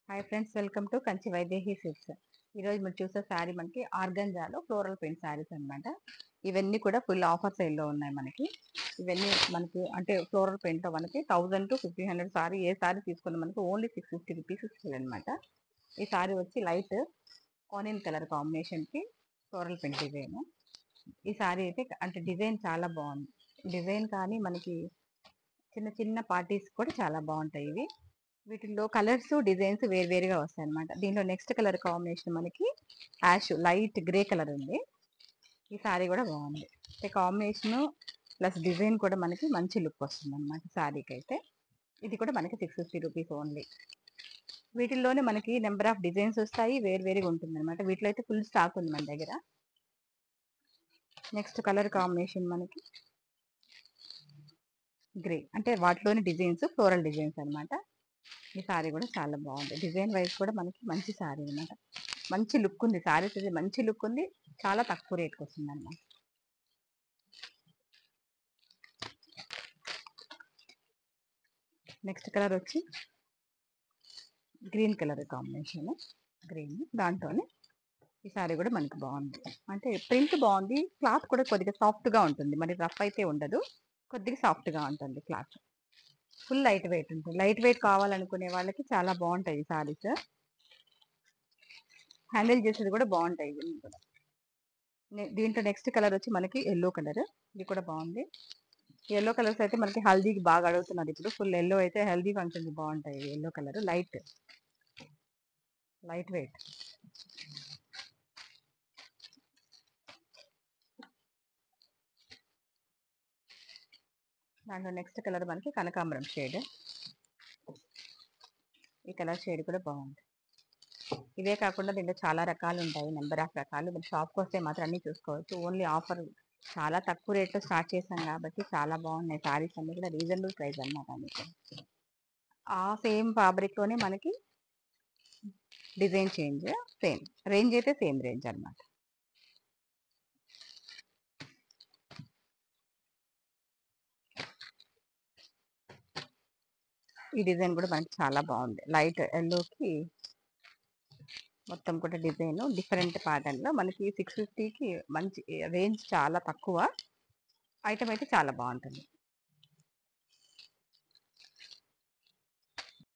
Hi friends, welcome to Kanchi Vaidehi silks. ఈరోజు మీరు చూసే శారీ మనకి ఆర్గంజాలో ఫ్లోరల్ ప్రింట్ శారీస్ అన్నమాట. ఇవన్నీ కూడా ఫుల్ ఆఫర్ సేల్లో ఉన్నాయి మనకి. ఇవన్నీ మనకి అంటే ఫ్లోరల్ ప్రింట్ మనకి 1000 to 1500 సారీ ఏ సారీ తీసుకున్న మనకి ఓన్లీ 650 రూపీస్ ఇస్తుంది అనమాట. ఈ సారీ వచ్చి లైట్ ఆనియన్ కలర్ కాంబినేషన్ కి ఫ్లోరల్ ప్రింట్ డిజైన్. ఈ సారీ అయితే అంటే డిజైన్ చాలా బాగుంది. డిజైన్ కానీ మనకి చిన్న చిన్న పార్టీస్ కూడా చాలా బాగుంటాయి ఇవి. వీటిల్లో కలర్స్ డిజైన్స్ వేరువేరుగా వస్తాయి అనమాట. దీనిలో నెక్స్ట్ కలర్ కాంబినేషన్ మనకి యాష్ లైట్ గ్రే కలర్ ఉంది. ఈ సారీ కూడా బాగుంది. అంటే కాంబినేషన్ ప్లస్ డిజైన్ కూడా మనకి మంచి లుక్ వస్తుంది అనమాట సారీకి అయితే. ఇది కూడా మనకి 650 రూపీస్ ఓన్లీ. వీటిల్లోనే మనకి నెంబర్ ఆఫ్ డిజైన్స్ వస్తాయి, వేరువేరుగా ఉంటుంది అనమాట. వీటిలో అయితే ఫుల్ స్టాక్ ఉంది మన దగ్గర. నెక్స్ట్ కలర్ కాంబినేషన్ మనకి గ్రే, అంటే వాటిలోని డిజైన్స్ ఫ్లోరల్ డిజైన్స్ అనమాట. ఈ సారీ కూడా చాలా బాగుంది. డిజైన్ వైజ్ కూడా మనకి మంచి సారీ అనమాట. మంచి లుక్ ఉంది సారీ, మంచి లుక్ ఉంది. చాలా తక్కువ రేట్కి వస్తుంది అనమాట. నెక్స్ట్ కలర్ వచ్చి గ్రీన్ కలర్ కాంబినేషన్. గ్రీన్ దాంట్లోనే ఈ సారీ కూడా మనకి బాగుంది. అంటే ప్రింట్ బాగుంది, క్లాత్ కూడా కొద్దిగా సాఫ్ట్గా ఉంటుంది. మరి రఫ్ అయితే ఉండదు, కొద్దిగా సాఫ్ట్గా ఉంటుంది క్లాత్. ఫుల్ లైట్ వెయిట్ ఉంటుంది. లైట్ వెయిట్ కావాలనుకునే వాళ్ళకి చాలా బాగుంటాయి ఈ సారీస్. హ్యాండిల్ చేసేది కూడా బాగుంటాయి ఇవన్నీ కూడా. దీంట్లో నెక్స్ట్ కలర్ వచ్చి మనకి ఎల్లో కలర్. ఇది కూడా బాగుంది. ఎల్లో కలర్స్ అయితే మనకి హల్దీకి బాగా అడుగుతున్నారు ఇప్పుడు. ఫుల్ ఎల్లో అయితే హల్దీ ఫంక్షన్కి బాగుంటాయి. Yellow colour light weight. దాంట్లో నెక్స్ట్ కలర్ మనకి కనకాంబరం షేడ్. ఈ కలర్ షేడ్ కూడా బాగుంది. ఇవే కాకుండా దీంట్లో చాలా రకాలు ఉంటాయి, నెంబర్ ఆఫ్ రకాలు. మీరు షాప్కి వస్తే మాత్రం అన్నీ చూసుకోవచ్చు. ఓన్లీ ఆఫర్ చాలా తక్కువ రేట్లో స్టార్ట్ చేశాం కాబట్టి చాలా బాగున్నాయి సారీస్ అన్ని కూడా. రీజనబుల్ ప్రైస్ అన్నమాట మీకు. ఆ సేమ్ ఫ్యాబ్రిక్ లోనే మనకి డిజైన్ చేంజ్, సేమ్ రేంజ్ అయితే సేమ్ రేంజ్ అన్నమాట. ఈ డిజైన్ కూడా మనకి చాలా బాగుంది. లైట్ ఎల్లోకి మొత్తం కూడా డిజైన్ డిఫరెంట్ ప్యాటర్న్ లో మనకి 650కి మంచి రేంజ్, చాలా తక్కువ ఐటమ్ అయితే చాలా బాగుంటుంది.